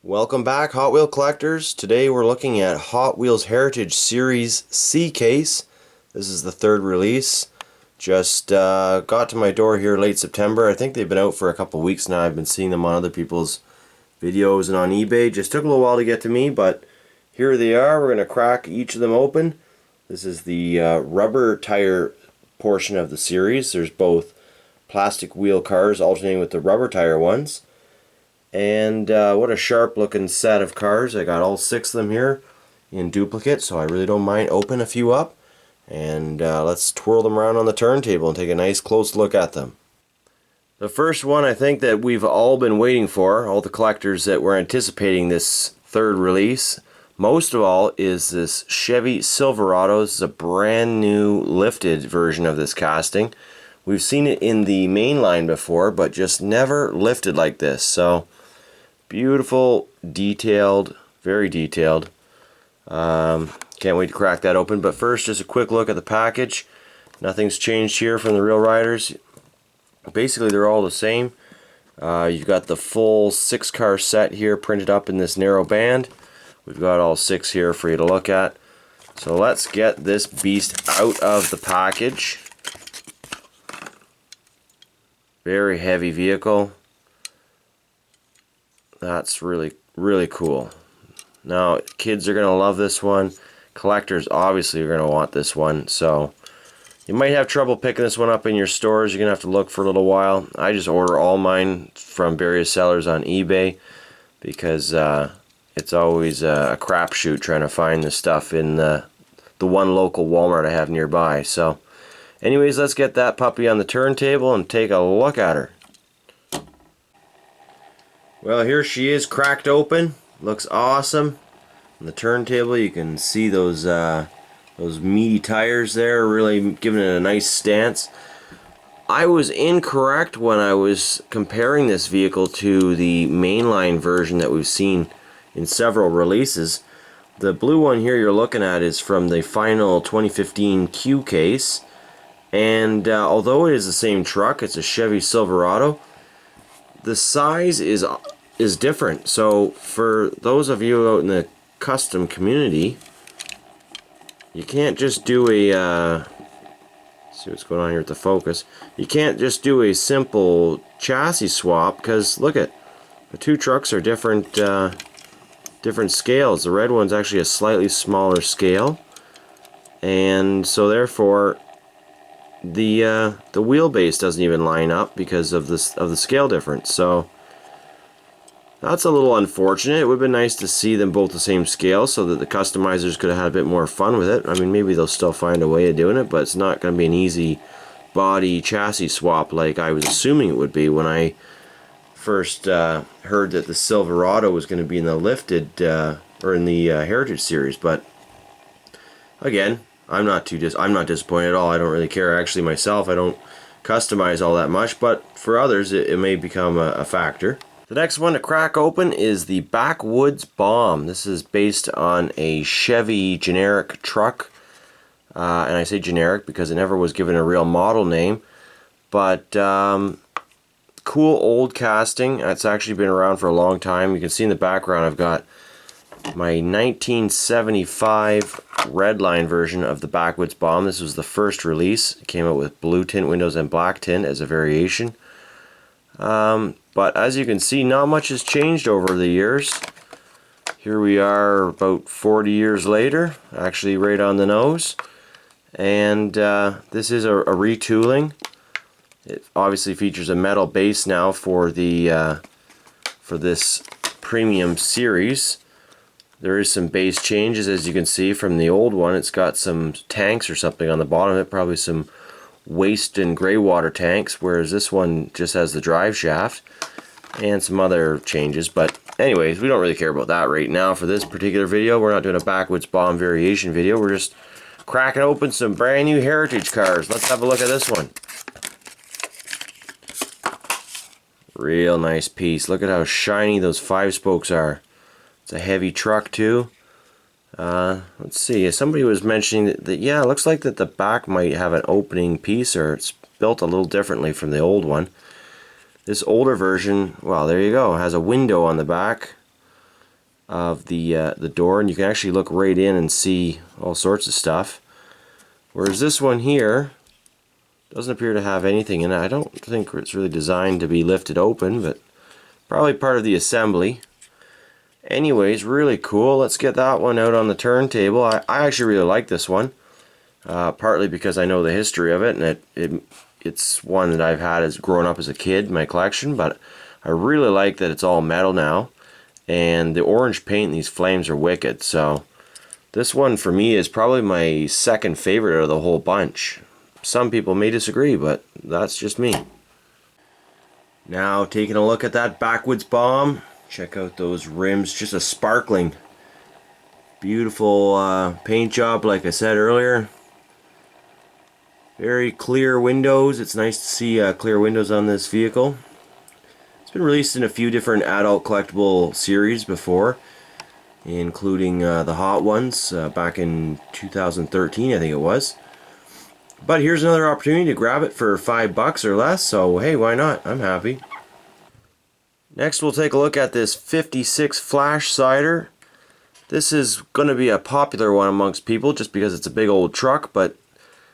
Welcome back, Hot Wheel collectors. Today we're looking at Hot Wheels Heritage Series C case. This is the third release. Just got to my door here late September. I think they've been out for a couple weeks now. I've been seeing them on other people's videos and on eBay. Just took a little while to get to me, but here they are. We're going to crack each of them open. This is the rubber tire portion of the series. There's both plastic wheel cars alternating with the rubber tire ones. And what a sharp looking set of cars. I got all 6 of them here in duplicate, so I really don't mind opening a few up. And let's twirl them around on the turntable and take a nice close look at them. The first one I think that we've all been waiting for, all the collectors that were anticipating this third release, most of all is this Chevy Silverado. This is a brand new lifted version of this casting. We've seen it in the main line before, but just never lifted like this. So beautiful, detailed, very detailed. Can't wait to crack that open. But first, just a quick look at the package. Nothing's changed here from the real riders. Basically, they're all the same. You've got the full 6-car set here printed up in this narrow band. We've got all 6 here for you to look at. So let's get this beast out of the package. Very heavy vehicle. That's really cool. Now, kids are going to love this one. Collectors obviously are going to want this one. So you might have trouble picking this one up in your stores. You're going to have to look for a little while. I just order all mine from various sellers on eBay because it's always a crapshoot trying to find the stuff in the one local Walmart I have nearby. So anyways, let's get that puppy on the turntable and take a look at her. Well, here she is, cracked open. Looks awesome. On the turntable you can see those meaty tires there, really giving it a nice stance. I was incorrect when I was comparing this vehicle to the mainline version that we've seen in several releases. The blue one here you're looking at is from the final 2015 Q case. And although it is the same truck, it's a Chevy Silverado, the size is different. So for those of you out in the custom community, you can't just do a see what's going on here with the focus. You can't just do a simple chassis swap because look at the 2 trucks are different scales. The red one's actually a slightly smaller scale, and so therefore the wheelbase doesn't even line up because of the scale difference. So that's a little unfortunate. It would have been nice to see them both the same scale so that the customizers could have had a bit more fun with it. I mean, maybe they'll still find a way of doing it, but it's not going to be an easy body chassis swap like I was assuming it would be when I first heard that the Silverado was going to be in the lifted or in the Heritage series. But again, I'm not disappointed at all. I don't really care. Actually, myself, I don't customize all that much, but for others, it may become a factor. The next one to crack open is the Backwoods Bomb. This is based on a Chevy generic truck. And I say generic because it never was given a real model name. But cool old casting. It's actually been around for a long time. You can see in the background I've got my 1975 Redline version of the Backwoods Bomb. This was the first release. It came out with blue tint windows and black tint as a variation. But as you can see, not much has changed over the years. Here we are about 40 years later, actually right on the nose. And this is a retooling. It obviously features a metal base now for the for this premium series. There is some base changes, as you can see from the old one. It's got some tanks or something on the bottom of it, probably some waste and gray water tanks, whereas this one just has the drive shaft and some other changes. But anyways, we don't really care about that right now for this particular video. We're not doing a Backwoods Bomb variation video. We're just cracking open some brand new Heritage cars. Let's have a look at this one. Real nice piece. Look at how shiny those 5 spokes are. It's a heavy truck too. Let's see, somebody was mentioning that yeah, it looks like that the back might have an opening piece, or it's built a little differently from the old one. This older version, well, there you go, has a window on the back. of the door, and you can actually look right in and see all sorts of stuff. Whereas this one here doesn't appear to have anything in it. I don't think it's really designed to be lifted open, but probably part of the assembly. Anyways, really cool. Let's get that one out on the turntable. I actually really like this one, partly because I know the history of it, and it's one that I've had as growing up as a kid in my collection, but I really like that it's all metal now, and the orange paint in these flames are wicked. So this one for me is probably my second favorite out of the whole bunch. Some people may disagree, but that's just me. Now taking a look at that Backwoods bomb. Check out those rims, just a sparkling, beautiful paint job like I said earlier. Very clear windows. It's nice to see clear windows on this vehicle. It's been released in a few different adult collectible series before, including the Hot Ones back in 2013, I think it was. But here's another opportunity to grab it for $5 or less, so hey, why not? I'm happy. Next we'll take a look at this 56 Flash Cider. This is going to be a popular one amongst people just because it's a big old truck, but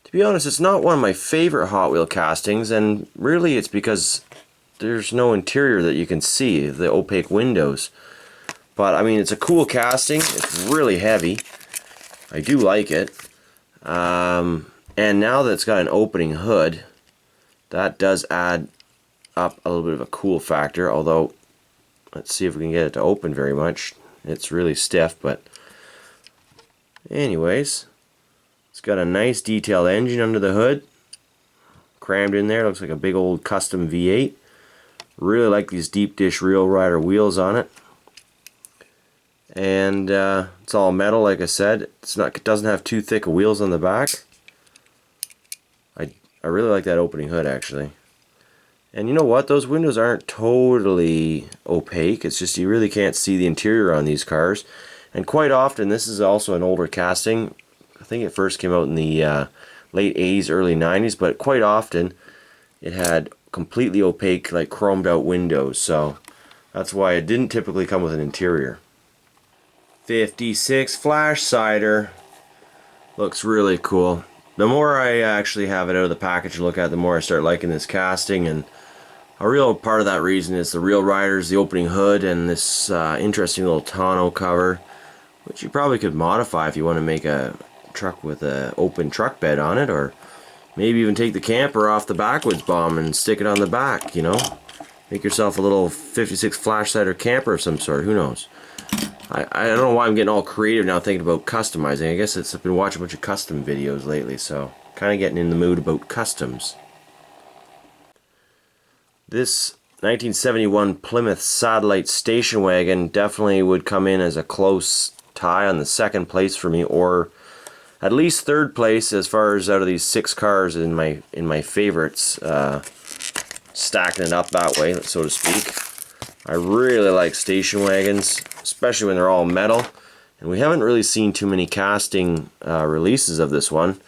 to be honest, it's not one of my favorite Hot Wheel castings, and really it's because there's no interior that you can see, the opaque windows. But I mean, it's a cool casting. It's really heavy. I do like it. And now that it's got an opening hood, that does add up a little bit of a cool factor, although let's see if we can get it to open very much. It's really stiff, but anyways, it's got a nice detailed engine under the hood, crammed in there. Looks like a big old custom V8. Really like these deep dish Real Rider wheels on it, and it's all metal like I said. It doesn't have too thick of wheels on the back. I really like that opening hood actually. And you know what? Those windows aren't totally opaque. It's just you really can't see the interior on these cars. And quite often, this is also an older casting. I think it first came out in the late 80s, early 90s, but quite often it had completely opaque, like chromed out windows. So that's why it didn't typically come with an interior. 56 Flash Cider. Looks really cool. The more I actually have it out of the package to look at, the more I start liking this casting, and a real part of that reason is the Real Riders, the opening hood, and this interesting little tonneau cover, which you probably could modify if you want to make a truck with an open truck bed on it, or maybe even take the camper off the Backwoods bomb and stick it on the back, you know? Make yourself a little 56 Flash Cider camper of some sort, who knows? I don't know why I'm getting all creative now thinking about customizing. I guess I've been watching a bunch of custom videos lately, so kind of getting in the mood about customs. This 1971 Plymouth Satellite station wagon definitely would come in as a close tie on the second place for me, or at least third place as far as out of these 6 cars in my favorites, stacking it up that way, so to speak. I really like station wagons, especially when they're all metal, and we haven't really seen too many casting releases of this one.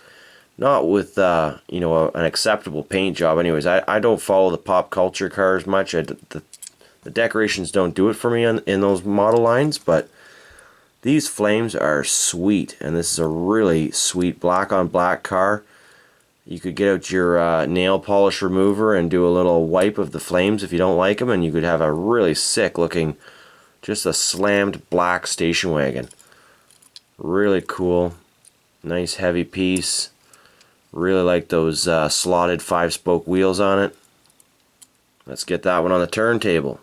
Not with you know, an acceptable paint job. Anyways, I don't follow the pop culture cars much. The decorations don't do it for me in those model lines, but these flames are sweet, and this is a really sweet black on black car. You could get out your nail polish remover and do a little wipe of the flames if you don't like them, and you could have a really sick looking, just a slammed black station wagon. Really cool. Nice heavy piece. Really like those slotted 5-spoke wheels on it. Let's get that one on the turntable.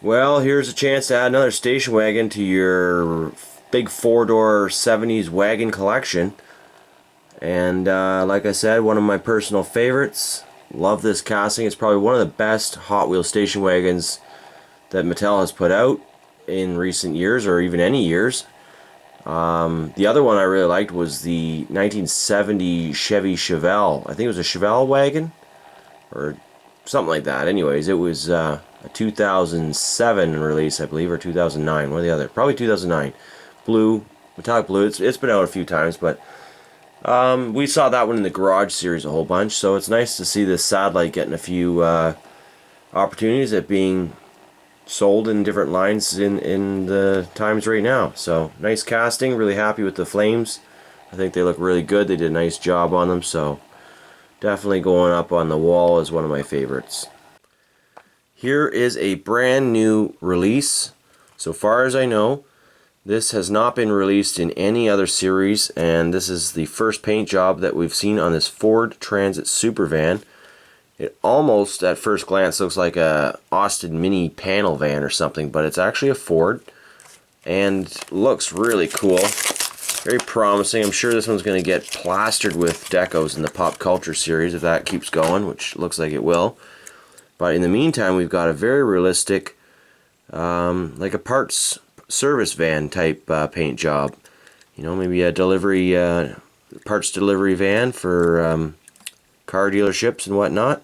Well, here's a chance to add another station wagon to your big 4-door 70s wagon collection. And like I said, one of my personal favorites. Love this casting. It's probably one of the best Hot Wheels station wagons that Mattel has put out in recent years, or even any years. The other one I really liked was the 1970 Chevy Chevelle. I think it was a Chevelle wagon, or something like that. Anyways, it was a 2007 release, I believe, or 2009, one or the other. Probably 2009. Blue, metallic blue. It's been out a few times, but we saw that one in the Garage series a whole bunch, so it's nice to see this Satellite getting a few opportunities at being sold in different lines in the times right now. So nice casting, really happy with the flames. I think they look really good. They did a nice job on them, so definitely going up on the wall as one of my favorites. Here is a brand new release. So far as I know, this has not been released in any other series, and this is the first paint job that we've seen on this Ford Transit Supervan. It almost, at first glance, looks like a Austin Mini panel van or something, but it's actually a Ford, and looks really cool. Very promising. I'm sure this one's going to get plastered with decos in the pop culture series if that keeps going, which looks like it will. But in the meantime, we've got a very realistic, like a parts service van type paint job. You know, maybe a delivery, parts delivery van for car dealerships and whatnot.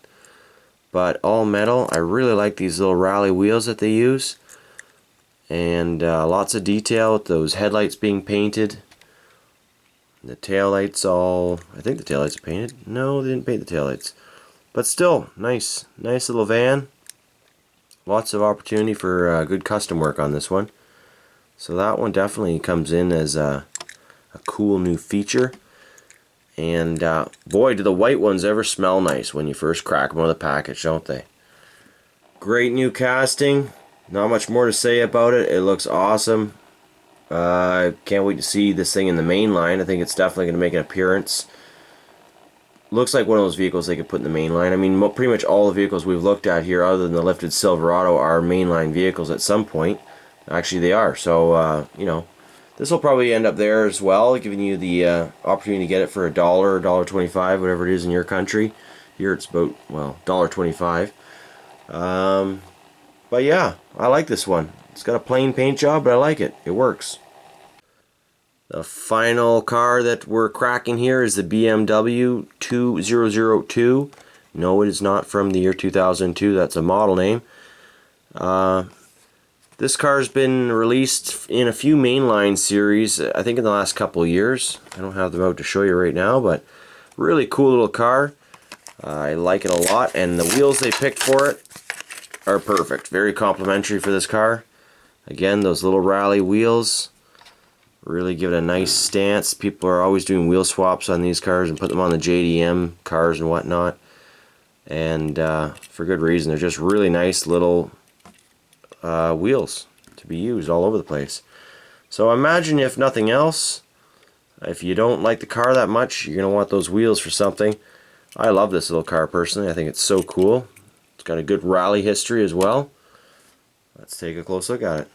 But all metal. I really like these little rally wheels that they use. And lots of detail with those headlights being painted. The taillights all, I think the taillights are painted. No, they didn't paint the taillights. But still, nice little van. Lots of opportunity for good custom work on this one. So that one definitely comes in as a cool new feature. And boy, do the white ones ever smell nice when you first crack them out of the package, don't they? Great new casting. Not much more to say about it. It looks awesome. I can't wait to see this thing in the main line. I think it's definitely going to make an appearance. Looks like one of those vehicles they could put in the main line. I mean, pretty much all the vehicles we've looked at here, other than the lifted Silverado, are mainline vehicles at some point. Actually, they are. So, you know, this will probably end up there as well, giving you the opportunity to get it for $1 or $1.25, whatever it is in your country. Here it's about, well, $1.25. But yeah, I like this one. It's got a plain paint job, but I like it. It works. The final car that we're cracking here is the BMW 2002. No, it is not from the year 2002. That's a model name. This car's been released in a few mainline series, I think in the last couple of years. I don't have them out to show you right now, but really cool little car. I like it a lot, and the wheels they picked for it are perfect. Very complimentary for this car. Again, those little rally wheels really give it a nice stance. People are always doing wheel swaps on these cars and put them on the JDM cars and whatnot. And for good reason. They're just really nice little wheels to be used all over the place. So imagine, if nothing else, if you don't like the car that much, you're going to want those wheels for something. I love this little car personally. I think it's so cool. It's got a good rally history as well. Let's take a close look at it.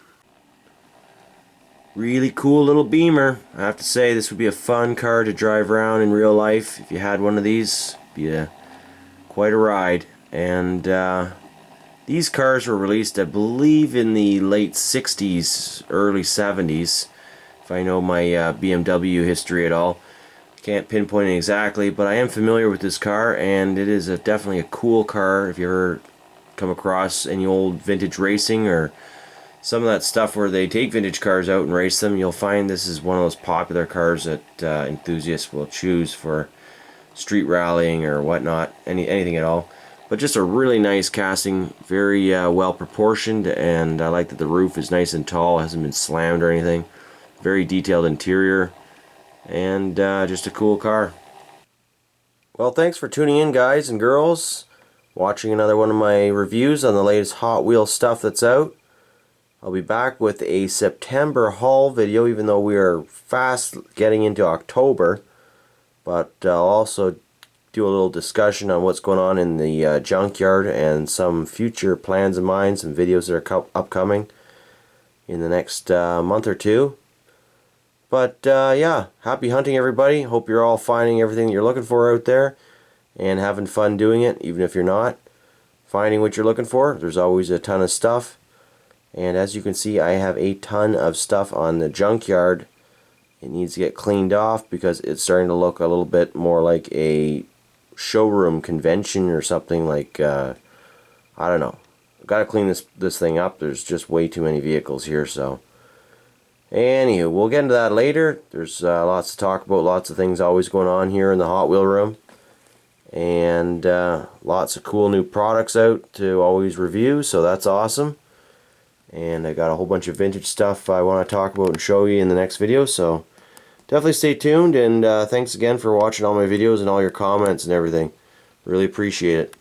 Really cool little Beamer. I have to say, this would be a fun car to drive around in real life. If you had one of these, it'd be quite a ride. And these cars were released, I believe, in the late 60s, early 70s, if I know my BMW history at all. Can't pinpoint it exactly, but I am familiar with this car, and it is definitely a cool car. If you ever come across any old vintage racing or some of that stuff where they take vintage cars out and race them, you'll find this is one of those popular cars that enthusiasts will choose for street rallying or whatnot, anything at all. But just a really nice casting, very well proportioned, and I like that the roof is nice and tall, hasn't been slammed or anything. Very detailed interior, and just a cool car. Well, thanks for tuning in, guys and girls. Watching another one of my reviews on the latest Hot Wheels stuff that's out. I'll be back with a September haul video, even though we are fast getting into October. But I'll also do a little discussion on what's going on in the junkyard and some future plans of mine, some videos that are upcoming in the next month or two. But yeah, happy hunting, everybody. Hope you're all finding everything that you're looking for out there and having fun doing it, even if you're not finding what you're looking for. There's always a ton of stuff. And as you can see, I have a ton of stuff on the junkyard. It needs to get cleaned off because it's starting to look a little bit more like a showroom convention or something, like I don't know. I've got to clean this thing up. There's just way too many vehicles here. So anywho, we'll get into that later. There's lots to talk about, lots of things always going on here in the Hot Wheel room, and lots of cool new products out to always review, so that's awesome. and I got a whole bunch of vintage stuff I want to talk about and show you in the next video, so definitely stay tuned, and thanks again for watching all my videos and all your comments and everything. Really appreciate it.